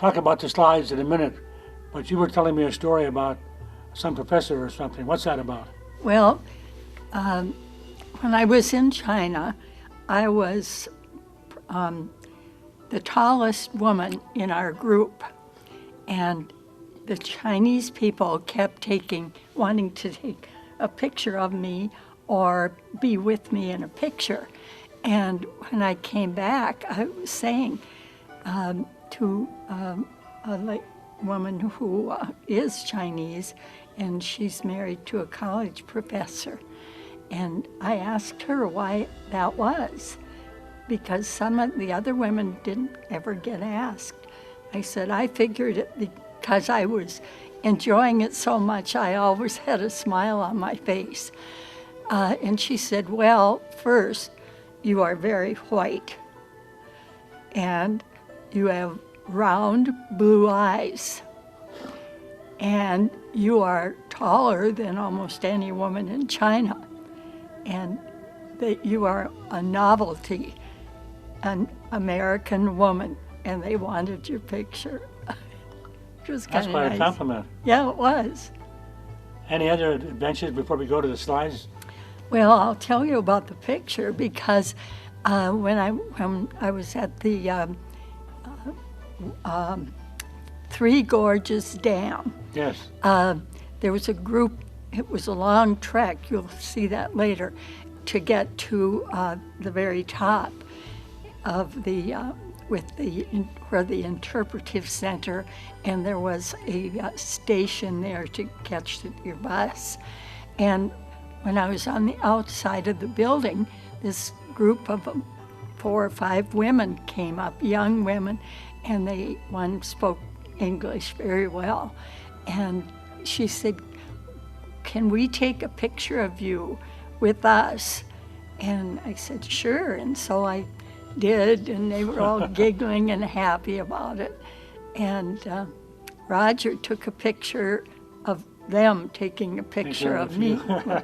talk about the slides in a minute, but you were telling me a story about some professor or something. What's that about? Well, when I was in China, I was the tallest woman in our group, and the Chinese people kept wanting to take a picture of me or be with me in a picture. And when I came back, I was saying to a woman who is Chinese, and she's married to a college professor. And I asked her why that was, because some of the other women didn't ever get asked. I said, I figured it because I was enjoying it so much, I always had a smile on my face. And she said, well, first, you are very white, and you have round blue eyes, and you are taller than almost any woman in China, and that you are a novelty, an American woman, and they wanted your picture. It was kind That's of quite nice. a compliment. Yeah, it was. Any other adventures before we go to the slides? Well, I'll tell you about the picture because when I was at the Three Gorges Dam, Yes. there was a group. It was a long trek. You'll see that later, to get to the very top of the where the interpretive center, and there was a station there to catch your bus. And when I was on the outside of the building, this group of 4 or 5 women came up, young women, and one spoke English very well. And she said, can we take a picture of you with us? And I said, sure. And so I did, and they were all giggling and happy about it. And Roger took a picture of them taking a picture of me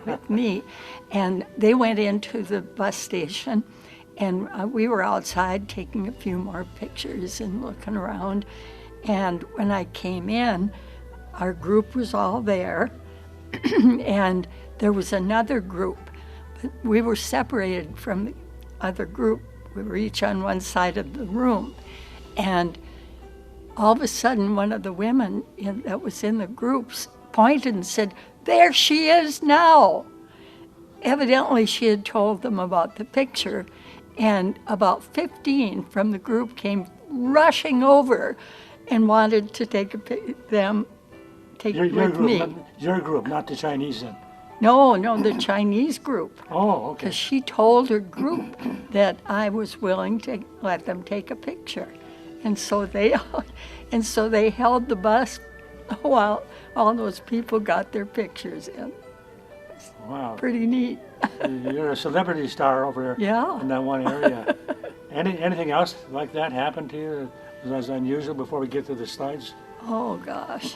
with me, and they went into the bus station, and we were outside taking a few more pictures and looking around. And when I came in, our group was all there, and there was another group, but we were separated from the other group. We were each on one side of the room, and all of a sudden one of the women that was in the groups pointed and said, there she is now. Evidently she had told them about the picture, and about 15 from the group came rushing over and wanted to take them with me. Your group, not the Chinese then. No, the Chinese group. Oh, okay. Because she told her group that I was willing to let them take a picture. And so they held the bus while all those people got their pictures in. Wow. Pretty neat. You're a celebrity star over there. Yeah. In that one area. Anything else like that happened to you that was unusual before we get to the slides? Oh, gosh.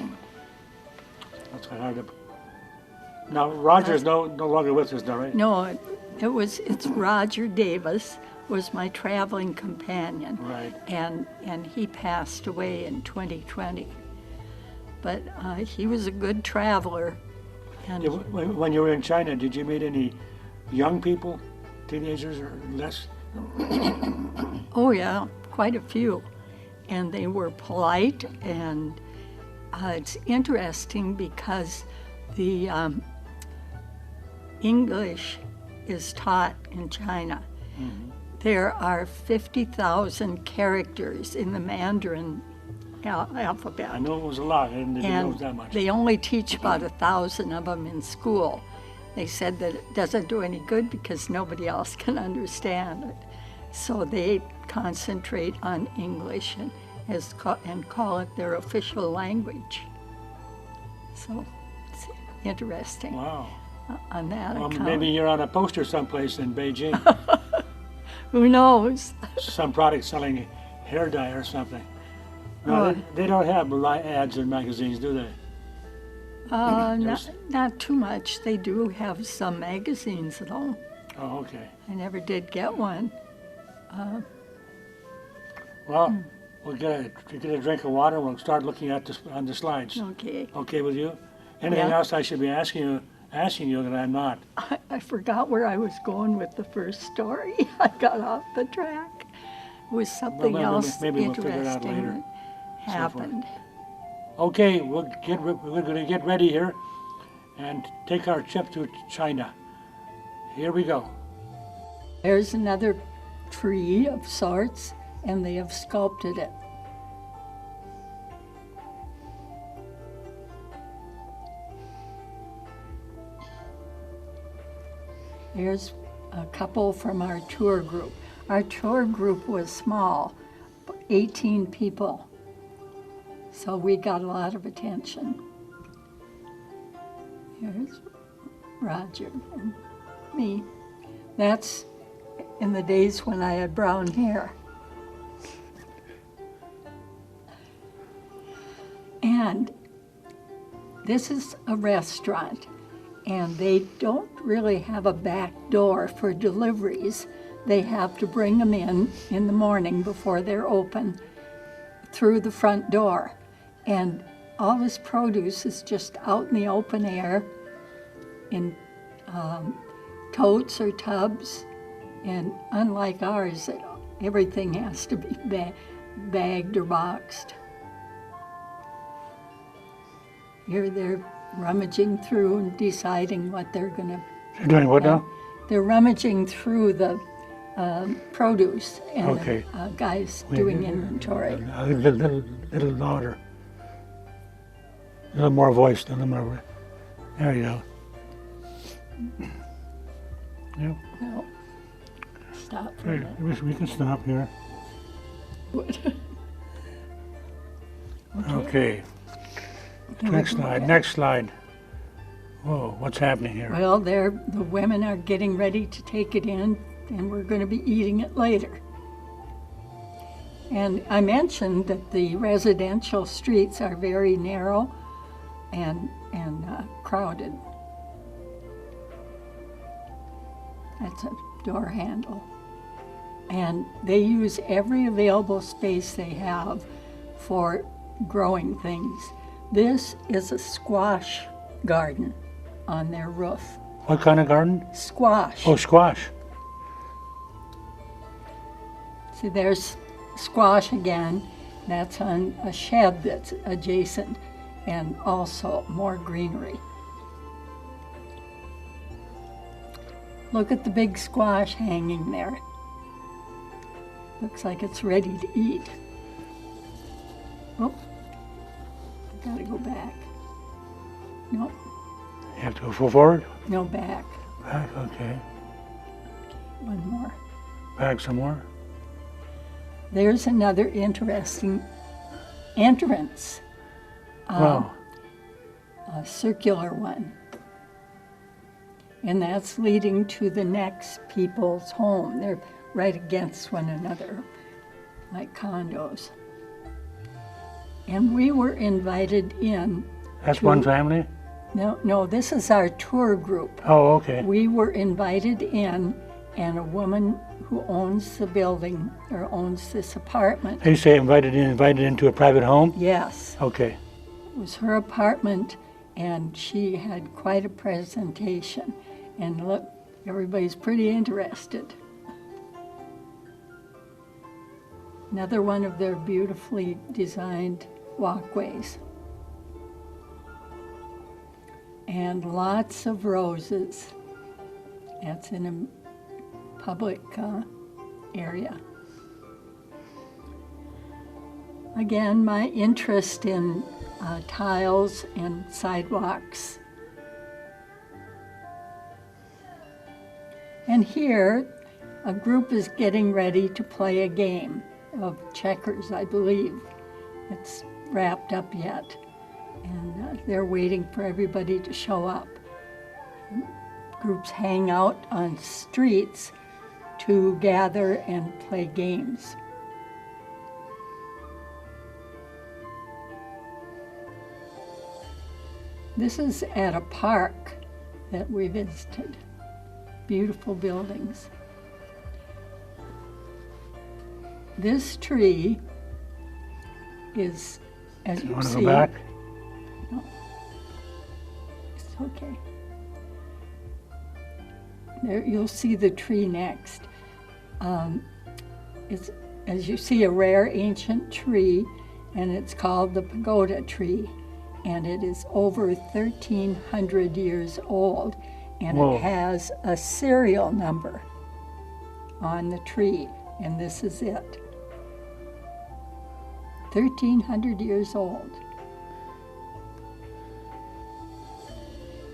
That's kind of hard to... Now, Roger's no longer with us now, right? No, it's Roger Davis was my traveling companion. Right. And he passed away in 2020. But he was a good traveler. And When you were in China, did you meet any young people, teenagers or less? oh yeah, quite a few. And they were polite, and it's interesting because the English is taught in China. Mm-hmm. There are 50,000 characters in the Mandarin alphabet. I know it was a lot. I didn't know it was that much. They only teach about 1,000 of them in school. They said that it doesn't do any good because nobody else can understand it. So they concentrate on English and call it their official language. So it's interesting. Wow. On that account. Maybe you're on a poster someplace in Beijing. Who knows? Some product selling hair dye or something. No, they don't have ads in magazines, do they? Not too much. They do have some magazines, though. Oh, okay. I never did get one. Well, We'll get a drink of water and we'll start looking at this on the slides. Okay. Okay with you? Anything Yeah. else I should be asking you that I'm not? I forgot where I was going with the first story. I got off the track. It was something maybe- else maybe we'll figure it out interesting later. that happened. Okay, we're going to get ready here and take our trip to China. Here we go. There's another tree of sorts, and they have sculpted it. Here's a couple from our tour group. Our tour group was small, 18 people. So we got a lot of attention. Here's Roger and me. That's in the days when I had brown hair. And this is a restaurant, and they don't really have a back door for deliveries. They have to bring them in the morning before they're open through the front door. And all this produce is just out in the open air in totes or tubs. And unlike ours, everything has to be bagged or boxed. Here they're rummaging through and deciding what they're going to. You're doing what now? They're rummaging through the produce, and Okay. the guys doing inventory. A little louder. A little more voice. A little more. There you go. Yep. No, stop for a Hey, minute. we can stop here. Okay. Here we Next go slide. again. Next slide. Whoa, what's happening here? Well, the women are getting ready to take it in, and we're going to be eating it later. And I mentioned that the residential streets are very narrow and crowded. That's a door handle. And they use every available space they have for growing things. This is a squash garden on their roof. What kind of garden? Squash. Oh, squash. See, there's squash again. That's on a shed that's adjacent, and also more greenery. Look at the big squash hanging there. Looks like it's ready to eat. Oh, I gotta go back. No, You have to go forward? no, back. Back, okay. One more. Back some more. There's another interesting entrance, Wow. a circular one. And that's leading to the next people's home. They're right against one another, like condos. And we were invited in. That's one family? No, this is our tour group. Oh, okay. We were invited in, and a woman who owns the building, or owns this apartment, You say invited into a private home? yes, Okay. it was her apartment, and she had quite a presentation. And look, everybody's pretty interested. Another one of their beautifully designed walkways. And lots of roses. That's in a public area. Again, my interest in tiles and sidewalks. And here, a group is getting ready to play a game of checkers, I believe. It's wrapped up yet, and they're waiting for everybody to show up. Groups hang out on streets to gather and play games. This is at a park that we visited. Beautiful buildings. This tree is, as You you want to see. go back? It's okay. There, you'll see the tree next. It's, as you see, a rare ancient tree, and it's called the pagoda tree, and it is over 1,300 years old, and Whoa. it has a serial number on the tree, and this is it. 1,300 years old.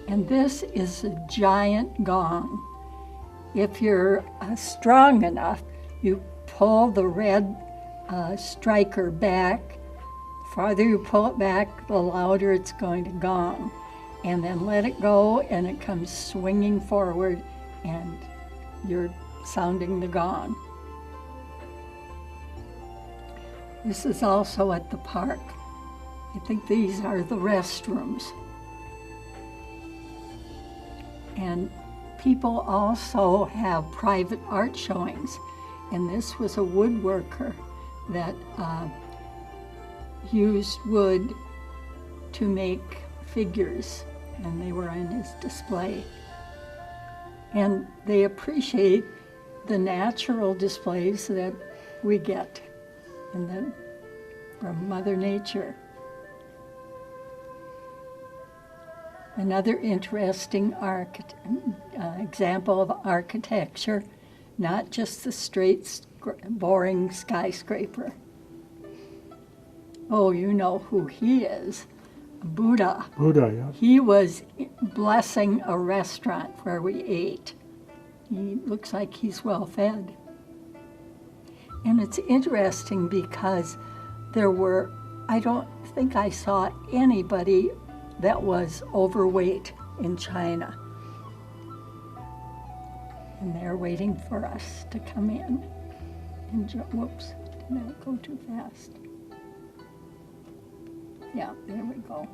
And this is a giant gong. If you're strong enough, you pull the red striker back. Farther you pull it back, the louder it's going to gong. And then let it go, and it comes swinging forward, and you're sounding the gong. This is also at the park. I think these are the restrooms. And people also have private art showings. And this was a woodworker that used wood to make figures, and they were on his display. And they appreciate the natural displays that we get from Mother Nature. Another interesting example of architecture, not just the straight, boring skyscraper. Oh, you know who he is, Buddha. Buddha, yes. He was blessing a restaurant where we ate. He looks like he's well fed. And it's interesting because I don't think I saw anybody that was overweight in China. And they're waiting for us to come in. And whoops, did I go too fast? Yeah, there we go.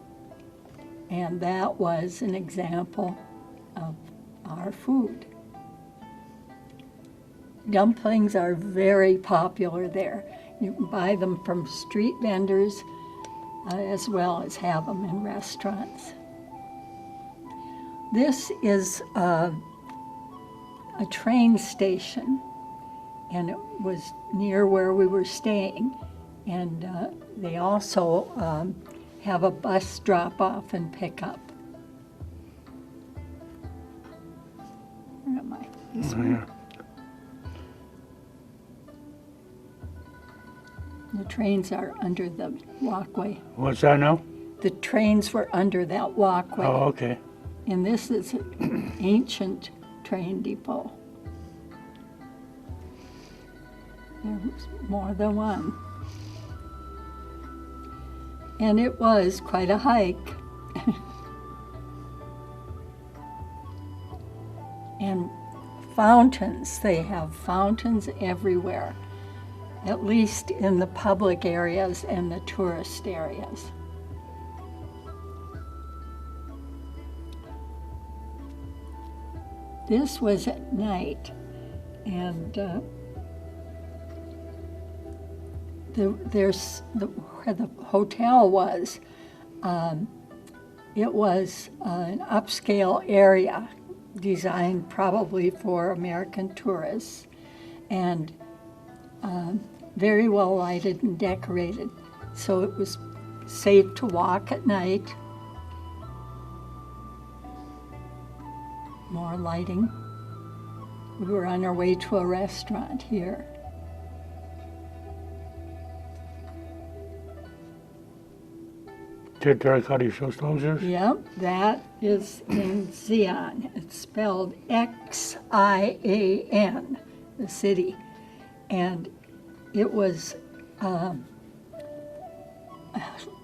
And that was an example of our food. Dumplings are very popular there. You can buy them from street vendors as well as have them in restaurants. This is a train station, and it was near where we were staying. And they also have a bus drop-off and pick-up. Where am I? This one? Yeah. The trains are under the walkway. What's that now? The trains were under that walkway. Oh, okay. And this is an ancient train depot. There's more than one. And it was quite a hike. And fountains, they have fountains everywhere, at least in the public areas and the tourist areas. This was at night, and where the hotel was, it was an upscale area designed probably for American tourists, and very well lighted and decorated. So it was safe to walk at night. More lighting. We were on our way to a restaurant here. Did Terracotta show soldiers? Yep, that is in Xi'an. It's spelled Xian, the city. And it was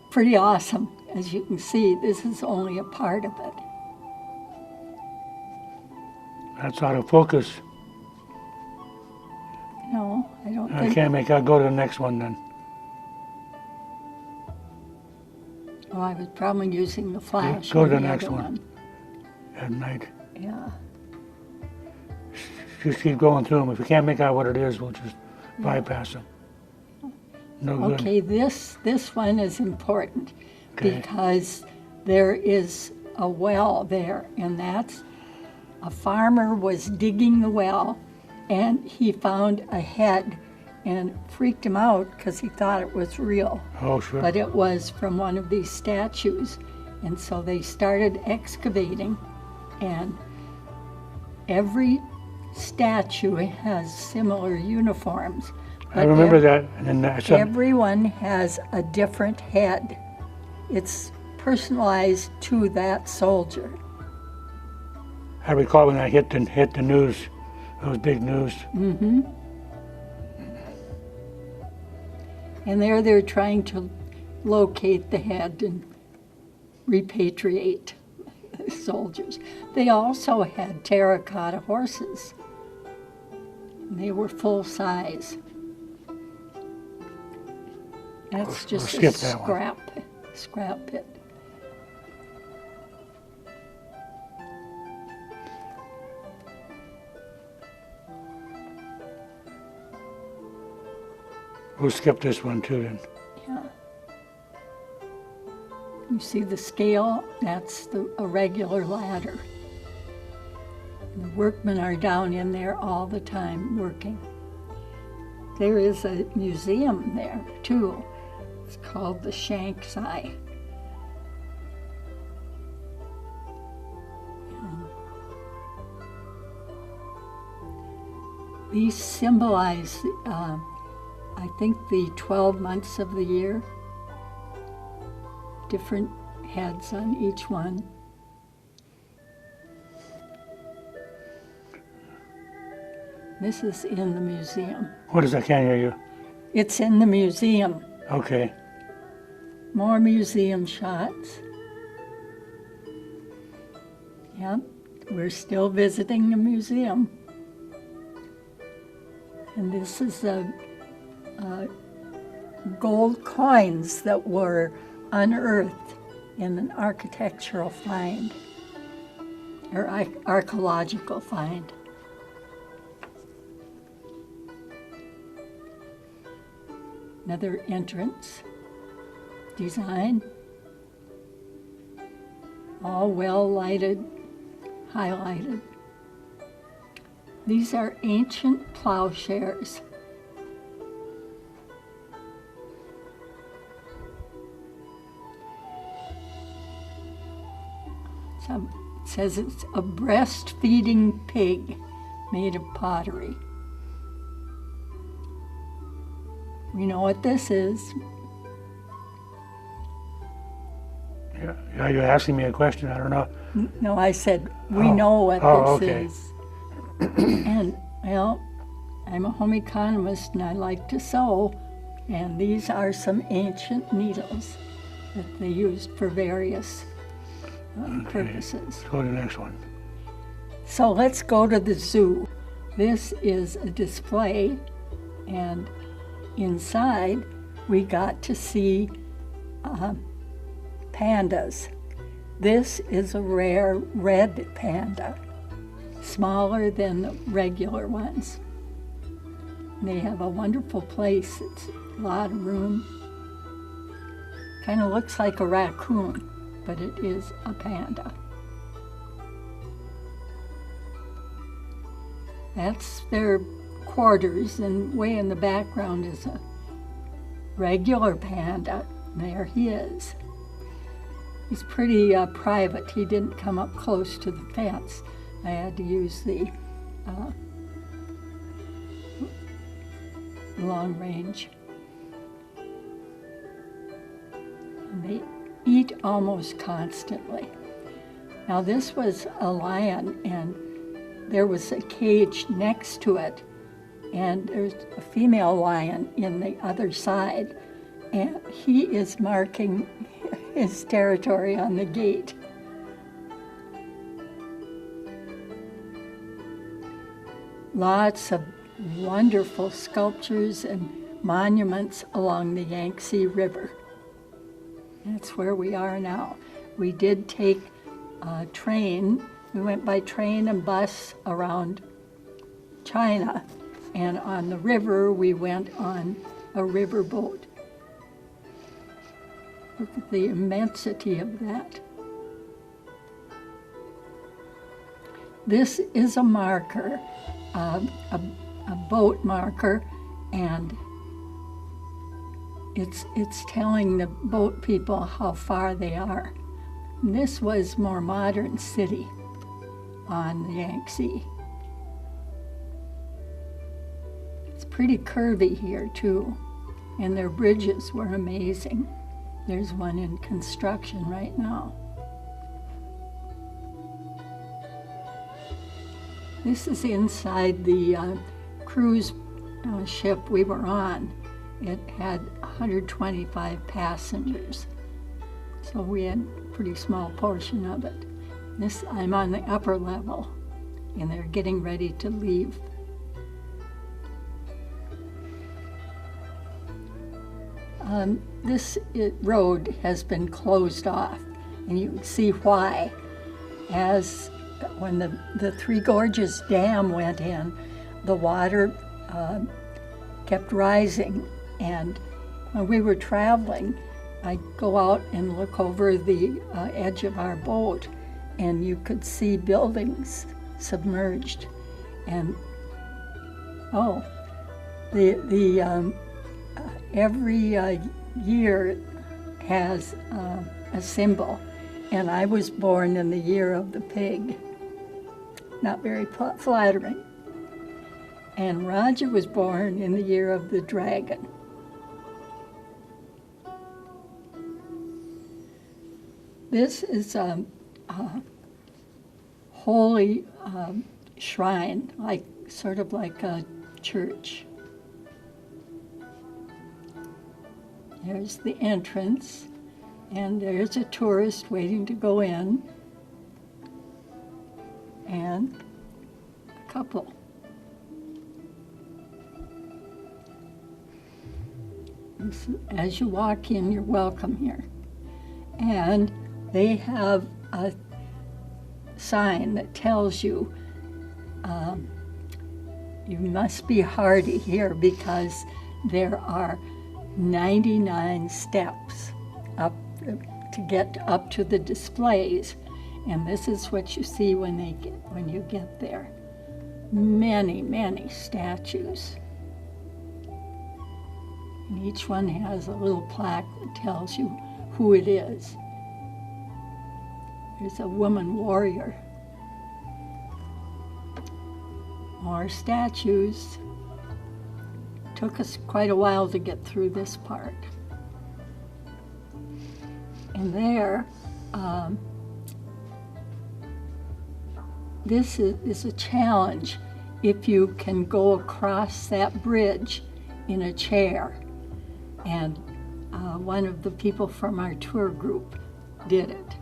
pretty awesome. As you can see, this is only a part of it. That's out of focus. No, I don't I think. can't make out. Go to the next one then. Oh, I was probably using the flash. Go on to the the next other one. At night. Yeah. Just keep going through them. If we can't make out what it is, we'll just bypass them. No good. Okay, this one is important Okay. because there is a well there, and that's a farmer was digging the well, and he found a head, and freaked him out because he thought it was real, Oh, sure. but it was from one of these statues, and so they started excavating, and every statue has similar uniforms. I remember that. And then Everyone has a different head. It's personalized to that soldier. I recall when I hit the news, it was big news. And there they're trying to locate the head and repatriate the soldiers. They also had terracotta horses. They were full size. That's just skip a that one. scrap pit. We'll skip this one too then. Yeah. You see the scale? That's a regular ladder. The workmen are down in there all the time working. There is a museum there too. It's called the Shanxi. These symbolize, I think, the 12 months of the year. Different heads on each one. This is in the museum. What is that? I can't hear you. It's in the museum. Okay. More museum shots. Yep, we're still visiting the museum. And this is gold coins that were unearthed in an architectural find, or archaeological find. Another entrance design, all well lighted, highlighted. These are ancient plowshares. So it says it's a breastfeeding pig made of pottery. We know what this is. Yeah, you're asking me a question. I don't know. No, I said we know what this okay. is. And, well, I'm a home economist and I like to sew, and these are some ancient needles that they used for various purposes. Let's go to the next one. So let's go to the zoo. This is a display, and inside we got to see pandas. This is a rare red panda, smaller than the regular ones. They have a wonderful place. It's a lot of room. Kind of looks like a raccoon, but it is a panda. That's their quarters, and way in the background is a regular panda. There he is. He's pretty private. He didn't come up close to the fence. I had to use the long range. And they eat almost constantly. Now this was a lion, and there was a cage next to it, and there's a female lion in the other side, and he is marking his territory on the gate. Lots of wonderful sculptures and monuments along the Yangtze River. That's where we are now. We did take a train. We went by train and bus around China, and on the river we went on a river boat. Look at the immensity of that. This is a marker, a boat marker, and it's telling the boat people how far they are. And this was more modern city on the Yangtze. It's pretty curvy here too, and their bridges were amazing. There's one in construction right now. This is inside the cruise ship we were on. It had 125 passengers, so we had a pretty small portion of it. I'm on the upper level, and they're getting ready to leave. This road has been closed off, and you can see why. When the Three Gorges Dam went in, the water kept rising, and when we were traveling, I'd go out and look over the edge of our boat, and you could see buildings submerged. And every year has a symbol, and I was born in the year of the pig. Not very flattering. And Roger was born in the year of the dragon. This is a holy shrine, sort of like a church. There's the entrance, and there's a tourist waiting to go in, and a couple. As you walk in, you're welcome here. And they have a sign that tells you you must be hardy here because there are 99 steps up to get up to the displays, and this is what you see when you get there. Many, many statues. And each one has a little plaque that tells you who it is. There's a woman warrior. More statues. Took us quite a while to get through this part. And there, this is a challenge if you can go across that bridge in a chair. And one of the people from our tour group did it.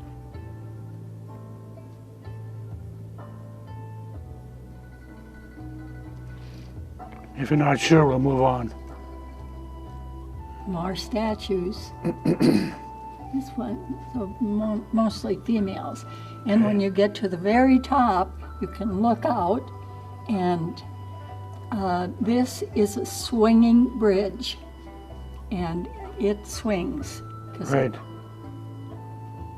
If you're not sure, we'll move on. More statues. This one, so mostly females. And when you get to the very top, you can look out, and this is a swinging bridge, and it swings. Right.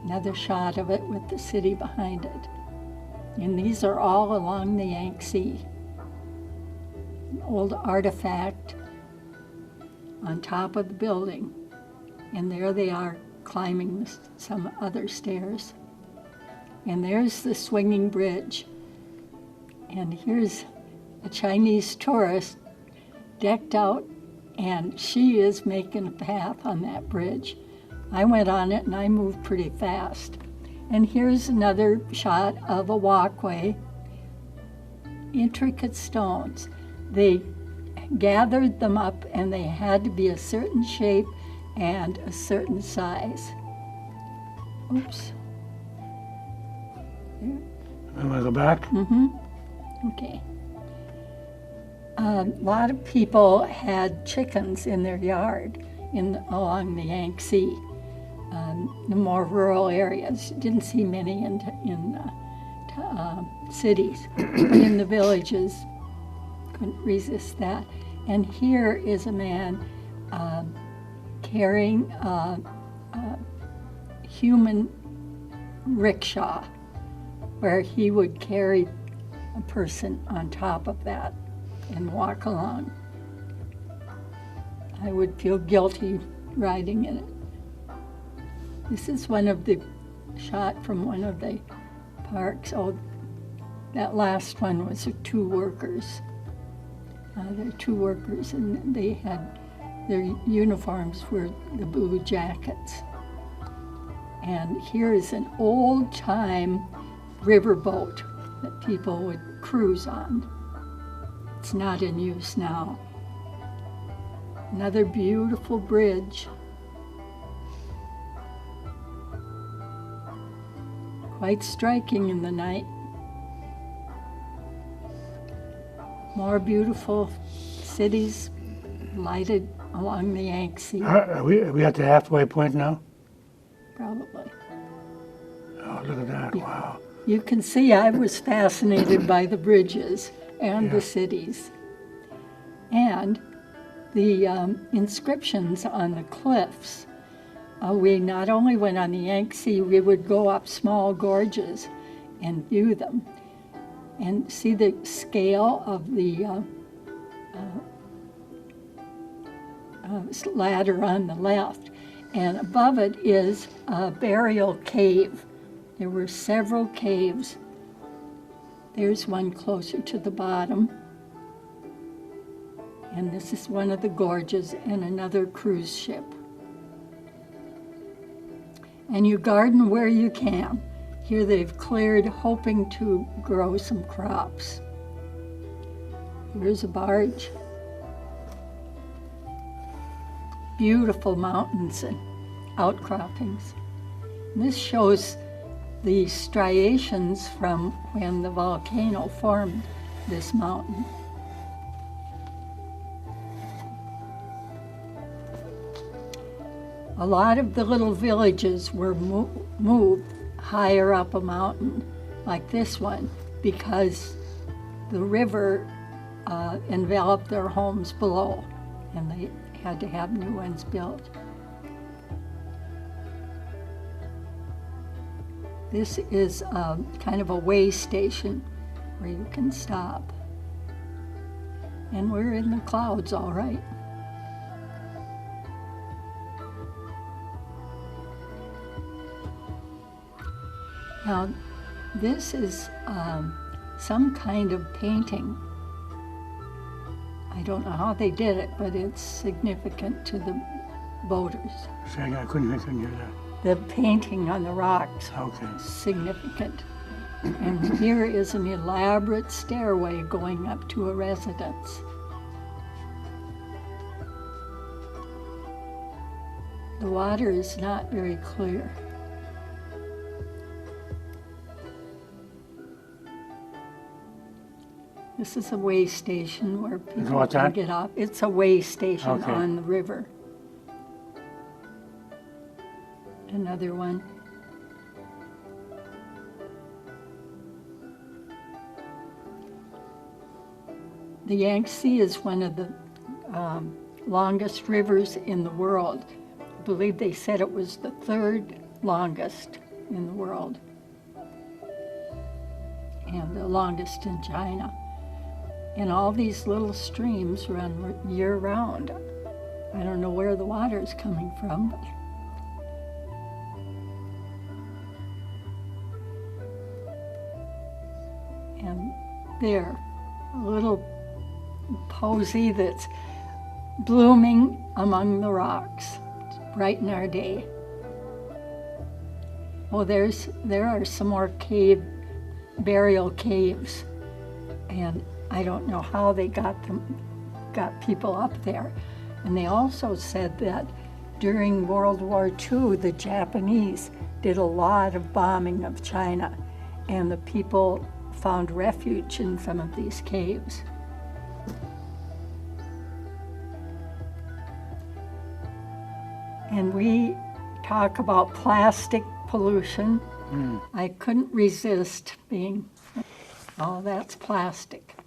Another shot of it with the city behind it. And these are all along the Yangtze. An old artifact on top of the building, and there they are climbing some other stairs. And there's the swinging bridge. And here's a Chinese tourist decked out, and she is making a path on that bridge. I went on it and I moved pretty fast. And here's another shot of a walkway. Intricate stones. They gathered them up, and they had to be a certain shape and a certain size. Oops. There. I'm gonna go back. Okay. A lot of people had chickens in their yard along the Yangtze, the more rural areas. Didn't see many in cities, but in the villages, couldn't resist that. And here is a man carrying human rickshaw where he would carry a person on top of that and walk along. I would feel guilty riding in it. This is one of the shot from one of the parks. Oh, that last one was the two workers. There were two workers, and they had their uniforms were the blue jackets. And here is an old-time riverboat that people would cruise on. It's not in use now. Another beautiful bridge. Quite striking in the night. More beautiful cities lighted along the Yangtze, Are we at the halfway point now? probably. Oh, look at that, wow. You can see I was fascinated by the bridges and Yeah. the cities. And the inscriptions on the cliffs. We not only went on the Yangtze, we would go up small gorges and view them and see the scale of the ladder on the left. And above it is a burial cave. There were several caves. There's one closer to the bottom. And this is one of the gorges and another cruise ship. And you garden where you can. Here they've cleared, hoping to grow some crops. Here's a barge. Beautiful mountains and outcroppings. And this shows the striations from when the volcano formed this mountain. A lot of the little villages were moved higher up a mountain, like this one, because the river enveloped their homes below, and they had to have new ones built. This is kind of a way station where you can stop. And we're in the clouds, all right. Now, this is some kind of painting. I don't know how they did it, but it's significant to the boaters. Say again, I couldn't hear that. The painting on the rocks Okay. is significant. And here is an elaborate stairway going up to a residence. The water is not very clear. This is a way station where people What's can that? get off. It's a way station Okay. on the river. Another one. The Yangtze is one of the longest rivers in the world. I believe they said it was the third longest in the world, and the longest in China. And all these little streams run year-round. I don't know where the water is coming from, but and there, a little posy that's blooming among the rocks. It's brighten our day. Oh, there are some more burial caves, and I don't know how they got people up there. And they also said that during World War II, the Japanese did a lot of bombing of China, and the people found refuge in some of these caves. And we talk about plastic pollution. I couldn't resist being, oh, that's plastic.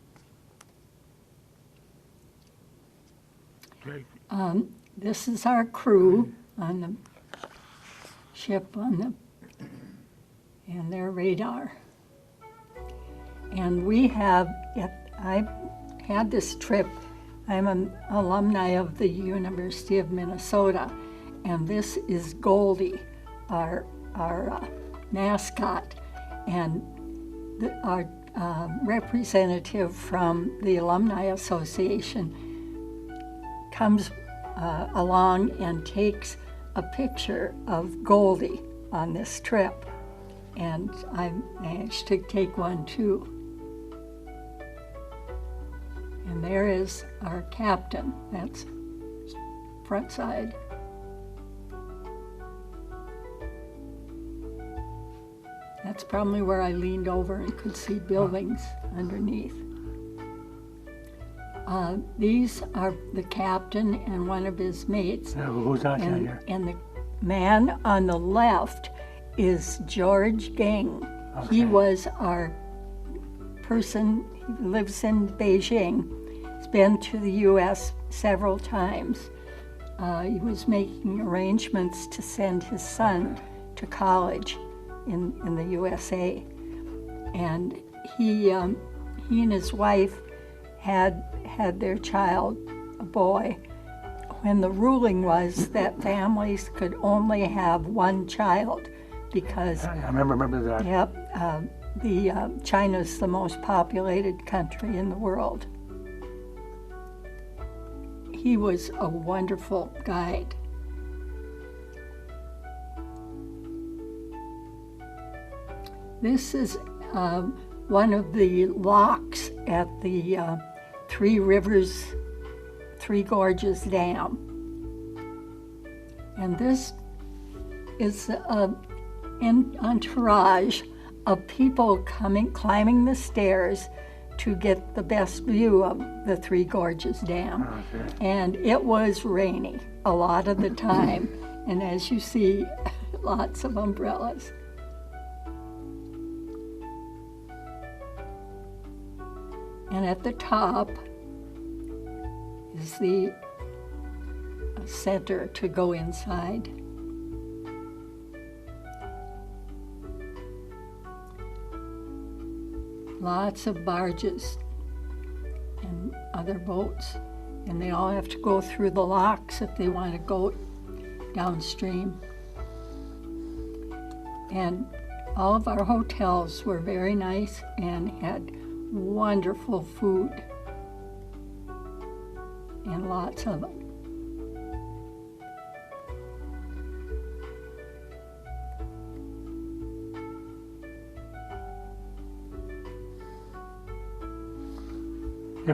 Great. This is our crew on the chip on them and their radar. And I had this trip. I'm an alumni of the University of Minnesota, and this is Goldie, our mascot, and our representative from the Alumni Association comes along and takes a picture of Goldie on this trip, and I managed to take one too. And there is our captain. That's front side. That's probably where I leaned over and could see buildings underneath. These are the captain and one of his mates. Who's that here? And the man on the left is George Geng. Okay. He was our person. He lives in Beijing. He's been to the U.S. several times. He was making arrangements to send his son to college in the USA. And he and his wife had their child, a boy, when the ruling was that families could only have one child because I remember that. Yep, China's the most populated country in the world. He was a wonderful guide. This is one of the locks at the Three Gorges Dam. And this is an entourage of people climbing the stairs to get the best view of the Three Gorges Dam. Okay. And it was rainy a lot of the time. And as you see, lots of umbrellas. And at the top is the center to go inside. Lots of barges and other boats, and they all have to go through the locks if they want to go downstream. And all of our hotels were very nice and had wonderful food, and lots of it.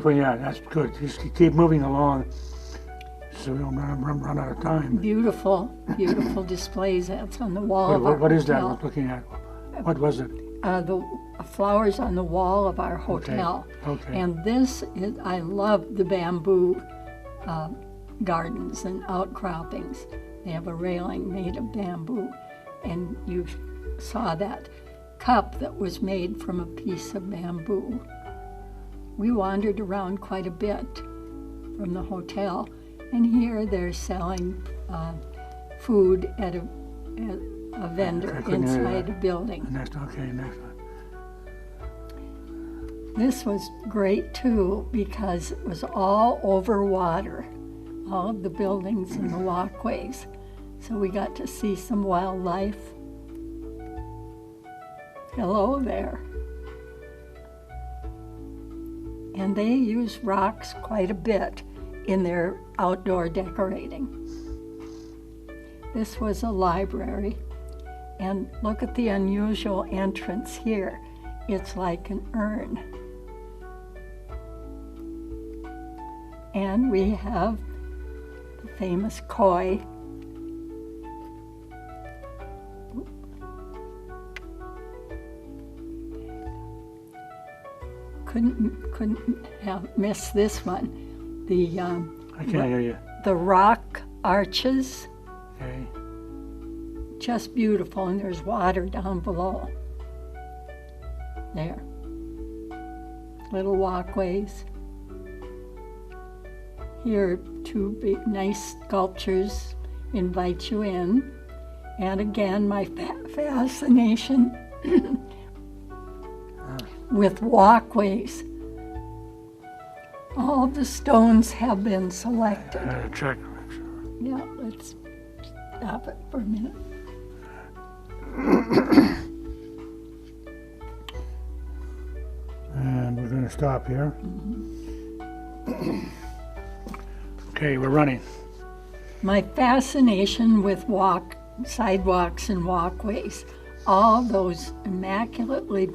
Yeah, that's good. Just keep moving along so we don't run out of time. Beautiful, beautiful displays that's on the wall of our What is that hotel. we're looking at? What was it? The flowers on the wall of our hotel. Okay. And this is, I love the bamboo gardens and outcroppings. They have a railing made of bamboo. And you saw that cup that was made from a piece of bamboo. We wandered around quite a bit from the hotel. And here they're selling food at a vendor I couldn't hear inside that. a building. Next one. This was great too because it was all over water, all of the buildings and the walkways. So we got to see some wildlife. Hello there. And they use rocks quite a bit in their outdoor decorating. This was a library. And look at the unusual entrance here. It's like an urn. And we have the famous koi. Couldn't have missed this one. The I can't hear you. the rock arches. Okay. Just beautiful, and there's water down below. There. Little walkways. Here, two big, nice sculptures invite you in. And again, my fascination with walkways. All the stones have been selected. Check. Yeah, let's stop it for a minute. And we're going to stop here. Okay, we're running. My fascination with sidewalks and walkways, all those immaculately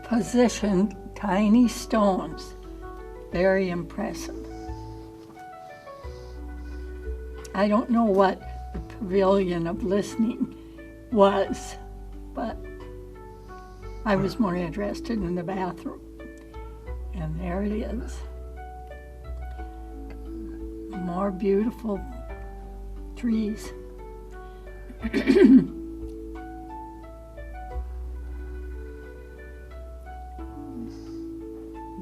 positioned tiny stones, very impressive. I don't know what the Pavilion of Listening was, but I was more interested in the bathroom. And there it is. More beautiful trees.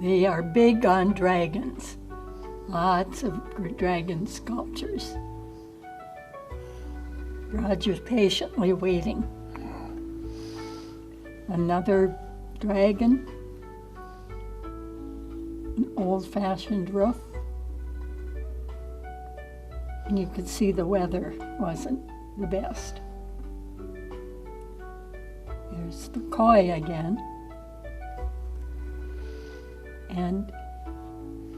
They are big on dragons. Lots of dragon sculptures. Roger's patiently waiting. Another dragon. An old-fashioned roof. And you could see the weather wasn't the best. There's the koi again. And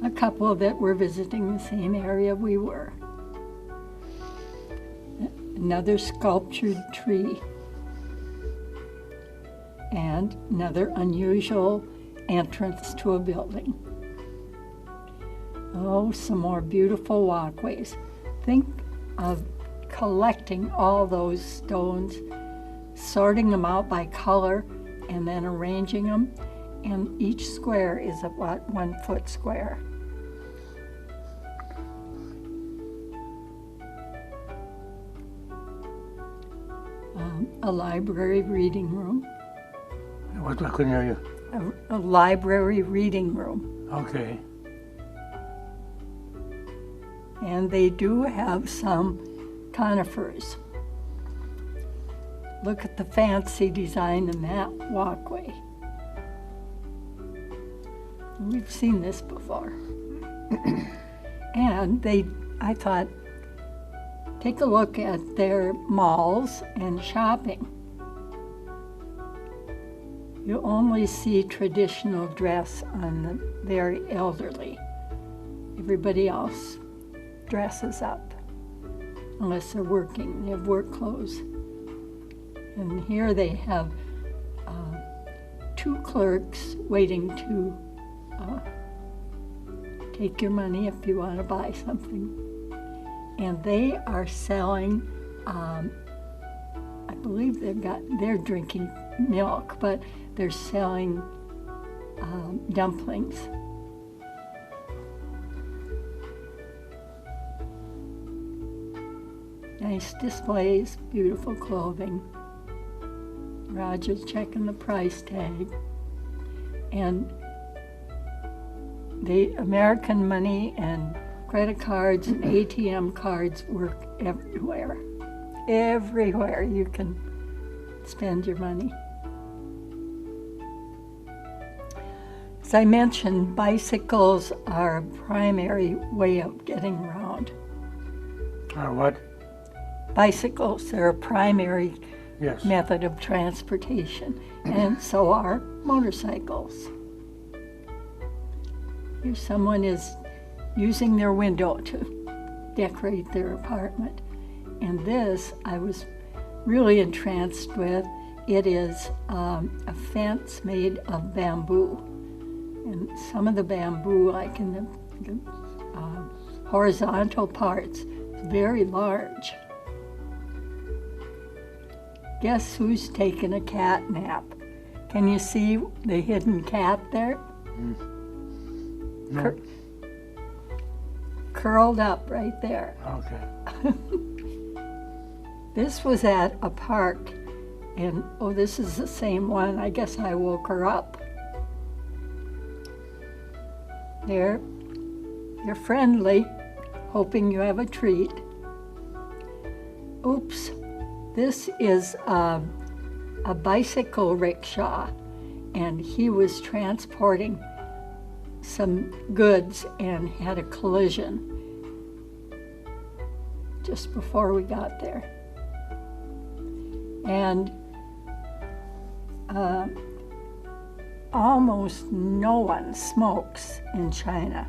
a couple that were visiting the same area we were. Another sculptured tree. And another unusual entrance to a building. Oh, some more beautiful walkways. Think of collecting all those stones, sorting them out by color, and then arranging them. And each square is about 1 foot square. A library reading room. What? I couldn't hear you. A library reading room. Okay. And they do have some conifers. Look at the fancy design in that walkway. We've seen this before. And I thought, take a look at their malls and shopping. You only see traditional dress on the very elderly. Everybody else dresses up, unless they're working. They have work clothes. And here they have 2 clerks waiting to take your money if you want to buy something. And they are selling, I believe they're drinking milk, but they're selling dumplings. Nice displays, beautiful clothing. Roger's checking the price tag. And the American money and credit cards and ATM cards work everywhere. Everywhere you can spend your money. As I mentioned, bicycles are a primary way of getting around. What? Bicycles are a primary Yes. method of transportation, and so are motorcycles. Here someone is using their window to decorate their apartment. And this I was really entranced with. It is a fence made of bamboo. And some of the bamboo, like in the horizontal parts, is very large. Guess who's taking a cat nap? Can you see the hidden cat there? No. Curled up right there. Okay. This was at a park, and oh, this is the same one. I guess I woke her up. They're friendly, hoping you have a treat. Oops, This is a bicycle rickshaw, and he was transporting some goods and had a collision just before we got there. And almost no one smokes in China,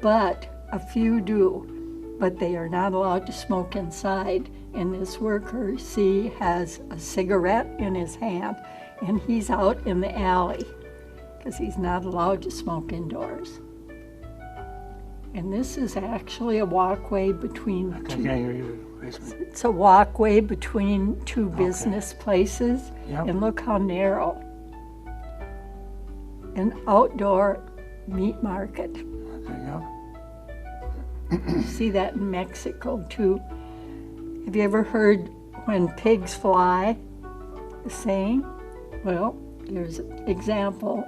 but a few do, but they are not allowed to smoke inside. And this worker, see, has a cigarette in his hand, and he's out in the alley because he's not allowed to smoke indoors. And this is actually a walkway between I two. can't hear you. Basement. It's a walkway between two business places, Yep. and look how narrow. An outdoor meat market. Okay, yeah. You see that in Mexico too. Have you ever heard when pigs fly, the saying? Well, here's an example.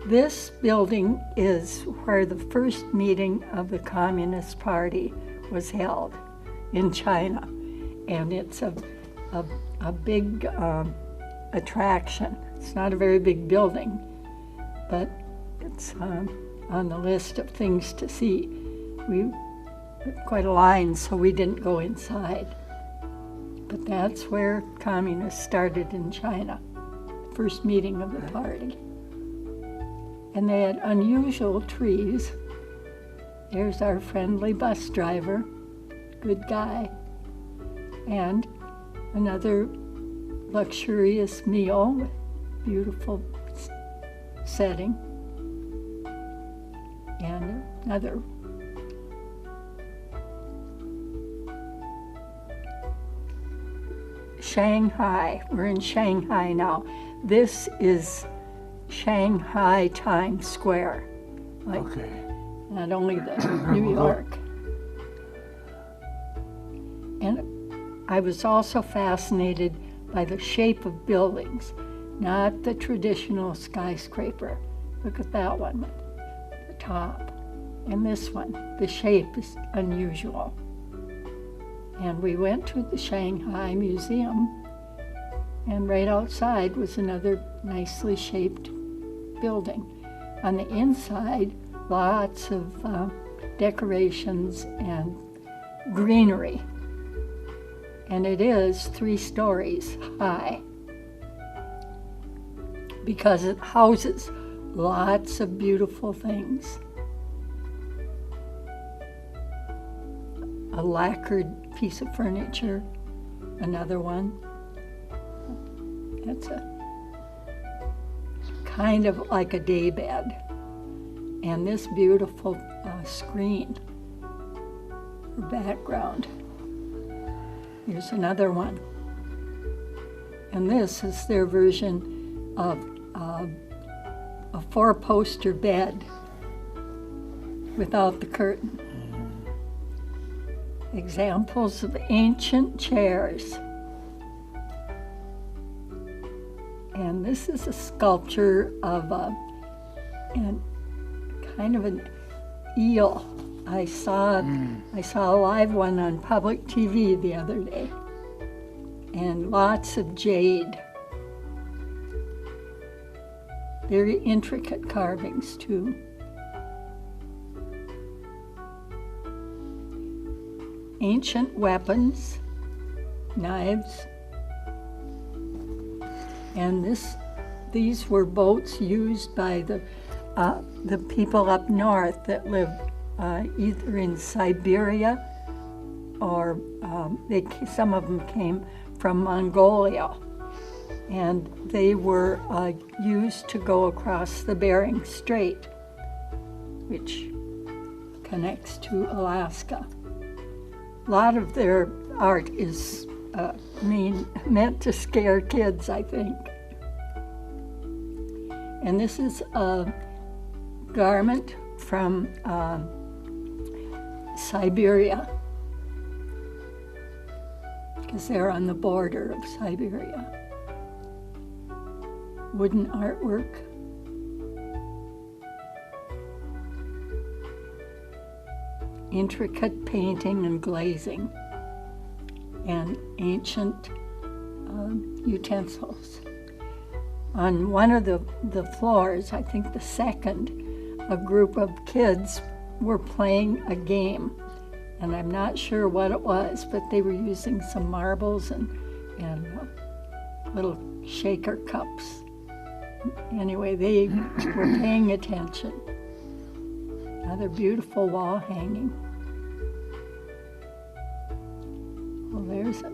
This building is where the first meeting of the Communist Party was held in China, and it's a big attraction. It's not a very big building, but it's on the list of things to see. We had quite a line, so we didn't go inside. But that's where communists started in China, first meeting of the party. And they had unusual trees. There's our friendly bus driver, good guy. And another luxurious meal with beautiful setting. And another. Shanghai. We're in Shanghai now. This is Shanghai Times Square. Like Okay. not only the New York. And I was also fascinated by the shape of buildings, not the traditional skyscraper. Look at that one, the top. And this one, the shape is unusual. And we went to the Shanghai Museum, and right outside was another nicely shaped building. On the inside, lots of decorations and greenery. And it is 3 stories high because it houses lots of beautiful things. A lacquered piece of furniture, another one. That's a kind of like a day bed. And this beautiful screen for background. Here's another one. And this is their version of a 4-poster bed without the curtain. Examples of ancient chairs. And this is a sculpture of kind of an eel. I saw a live one on public TV the other day. And lots of jade. Very intricate carvings too. Ancient weapons, knives, and these were boats used by the people up north that lived either in Siberia or some of them came from Mongolia, and they were used to go across the Bering Strait, which connects to Alaska. A lot of their art is meant to scare kids, I think. And this is a garment from Siberia, because they're on the border of Siberia. Wooden artwork. Intricate painting and glazing. and ancient utensils. On one of the floors, I think the second, a group of kids were playing a game. And I'm not sure what it was, but they were using some marbles and little shaker cups. Anyway, they were paying attention. Another beautiful wall hanging. Well, there's it.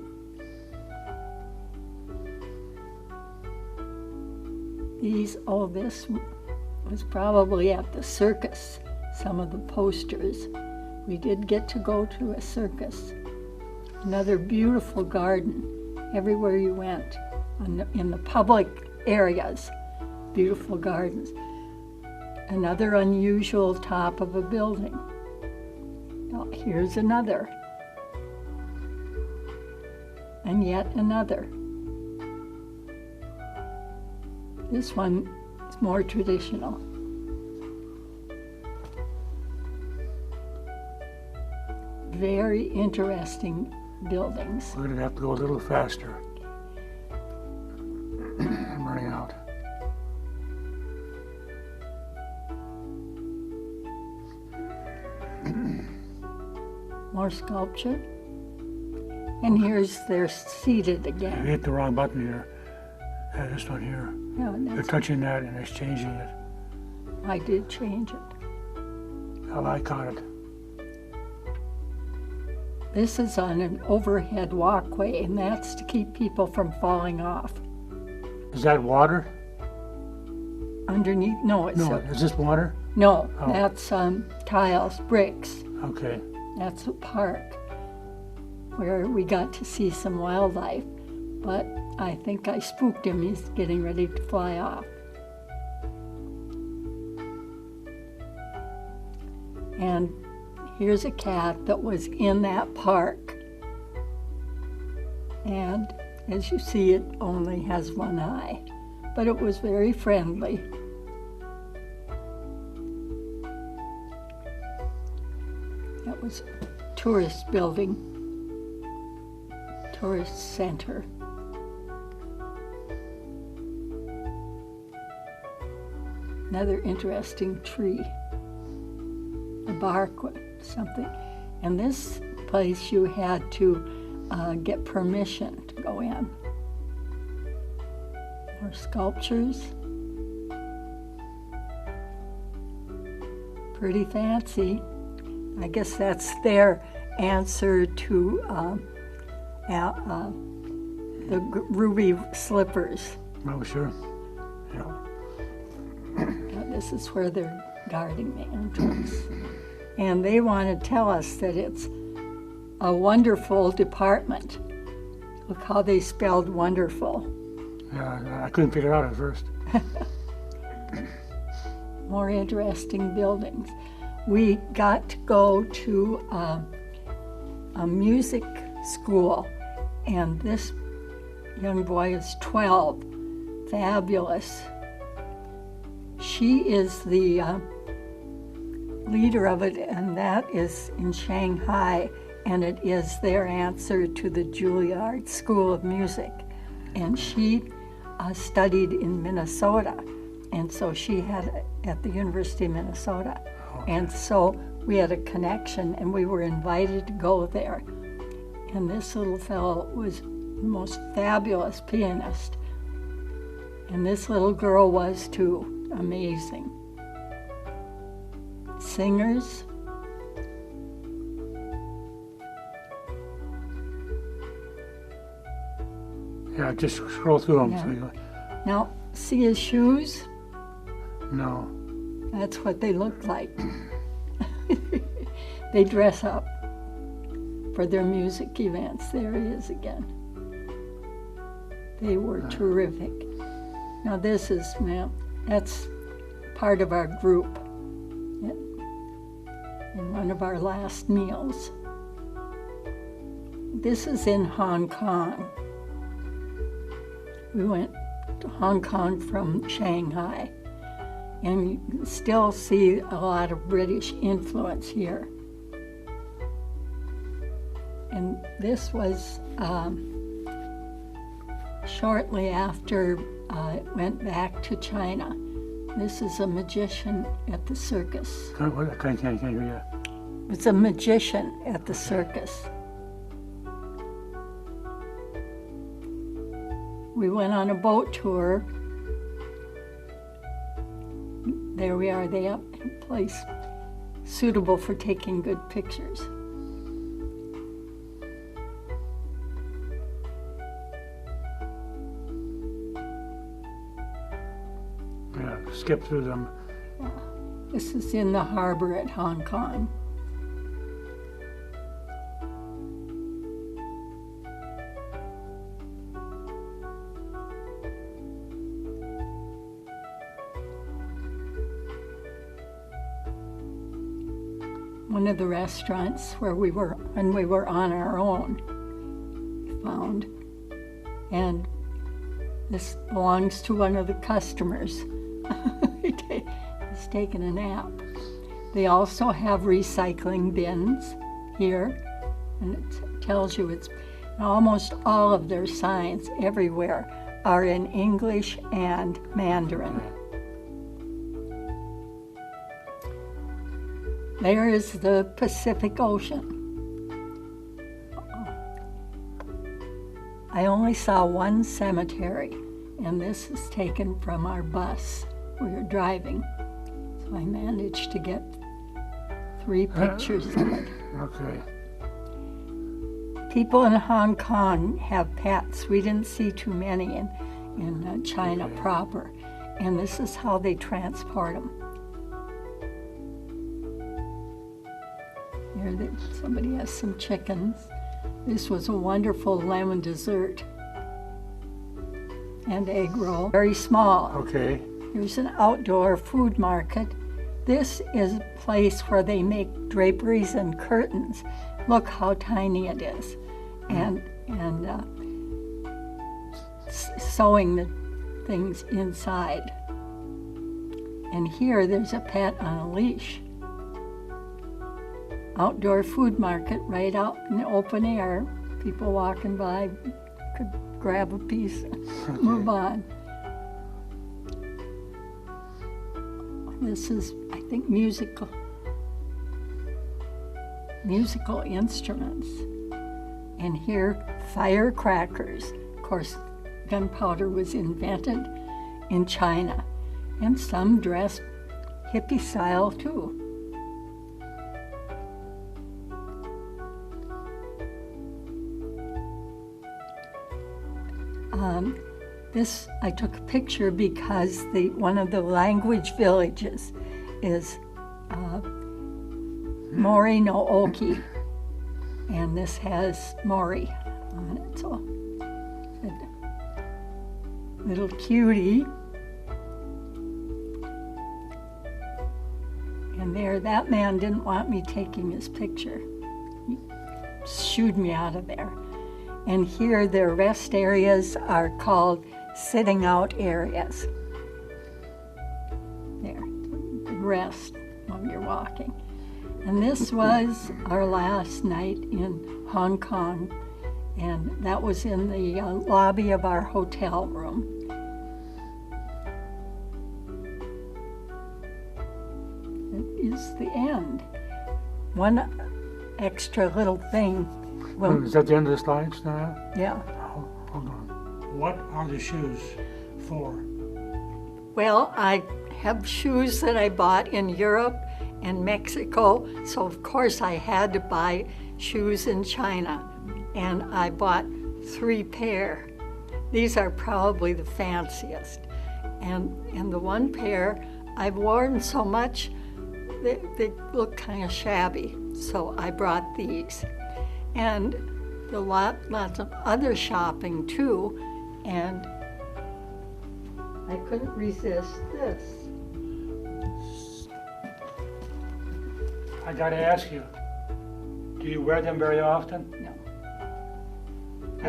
This was probably at the circus, some of the posters. We did get to go to a circus. Another beautiful garden everywhere you went, in the public areas, beautiful gardens. Another unusual top of a building. Now, here's another. And yet another. This one is more traditional. Very interesting buildings. We're going to have to go a little faster. I'm running out. More sculpture. And here's they're seated You again. hit the wrong button here. This one here. Yeah, You're touching that and it's changing it. I did change it. Well, I caught it. This is on an overhead walkway, and that's to keep people from falling off. Is that water? Underneath, no, it's No, is this water? no, Oh. that's tiles, bricks. Okay. That's a park where we got to see some wildlife, but I think I spooked him. He's getting ready to fly off. And here's a cat that was in that park. And as you see, it only has one eye, but it was very friendly. That was a tourist building, tourist center. Another interesting tree. The bark was something. And this place you had to get permission to go in. More sculptures. Pretty fancy. I guess that's their answer to the ruby slippers. Oh, sure. Yeah. This is where they're guarding the entrance. And they want to tell us that it's a wonderful department. Look how they spelled wonderful. Yeah, I couldn't figure it out at first. More interesting buildings. We got to go to a music school, and this young boy is 12. Fabulous. She is the leader of it, and that is in Shanghai, and it is their answer to the Juilliard School of Music. And she studied in Minnesota, and so she had at the University of Minnesota. And so we had a connection, and we were invited to go there. And this little fellow was the most fabulous pianist. And this little girl was too. Amazing. Singers. Yeah, just scroll through them. Yeah. So you, Now, see his shoes? no. That's what they look like. They dress up for their music events. There he is again. They were terrific. Now this is, that's part of our group in one of our last meals. This is in Hong Kong. We went to Hong Kong from Shanghai, and you can still see a lot of British influence here. And this was shortly after it went back to China. This is a magician at the circus. Can't hear you. It's a magician at the circus. We went on a boat tour. There we are, they up in a place suitable for taking good pictures. Yeah, skip through them. This is in the harbor at Hong Kong. One of the restaurants where we were, when we were on our own, found. And this belongs to one of the customers. He's taking a nap. They also have recycling bins here, and it tells you it's almost all of their signs everywhere are in English and Mandarin. There is the Pacific Ocean. I only saw one cemetery, and this is taken from our bus. We were driving, so I managed to get 3 pictures of it. Okay. People in Hong Kong have pets. We didn't see too many in China proper, and this is how they transport them. Here, somebody has some chickens. This was a wonderful lemon dessert and egg roll. Very small. Okay. Here's an outdoor food market. This is a place where they make draperies and curtains. Look how tiny it is. And sewing the things inside. And here there's a pet on a leash. Outdoor food market right out in the open air. People walking by could grab a piece and move on. This is, I think, musical instruments. And here, firecrackers. Of course, gunpowder was invented in China, and some dress hippie style too. This, I took a picture because one of the language villages is Mori no Oki, and this has Mori on it, so little cutie. And there, that man didn't want me taking his picture. He shooed me out of there. And here, their rest areas are called sitting out areas. There, rest while you're walking. And this was our last night in Hong Kong, and that was in the lobby of our hotel room. It is the end. One extra little thing. Well, Is that the end of the slides now? yeah. Hold on. What are the shoes for? Well, I have shoes that I bought in Europe and Mexico, so of course I had to buy shoes in China, and I bought 3 pair. These are probably the fanciest, and the one pair I've worn so much they look kind of shabby, so I brought these. And lots of other shopping too, and I couldn't resist this. I gotta ask you, do you wear them very often? No.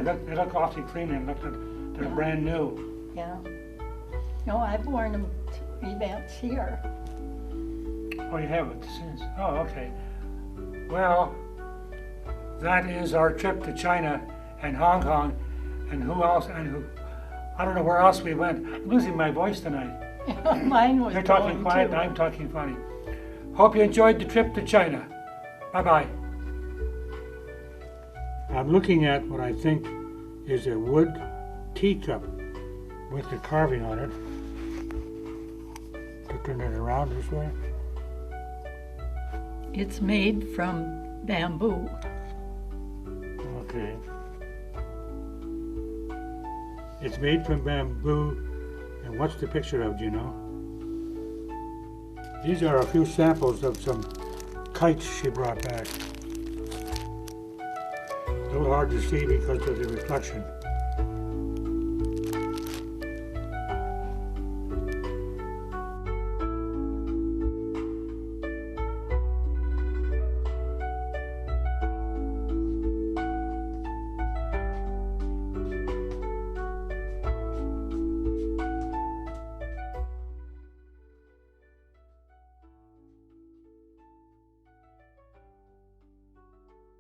They look awfully clean and look like they're Yeah. brand new. Yeah. No, I've worn them to events here. Oh, you have it since. Oh, okay. Well, that is our trip to China and Hong Kong, and who else, and who, I don't know where else we went. I'm losing my voice tonight. Mine was You're talking going quiet too. and I'm talking funny. Hope you enjoyed the trip to China. Bye-bye. I'm looking at what I think is a wood teacup with the carving on it. To turn it around this way. It's made from bamboo. Okay. It's made from bamboo. And what's the picture of, do you know? These are a few samples of some kites she brought back. A little hard to see because of the reflection.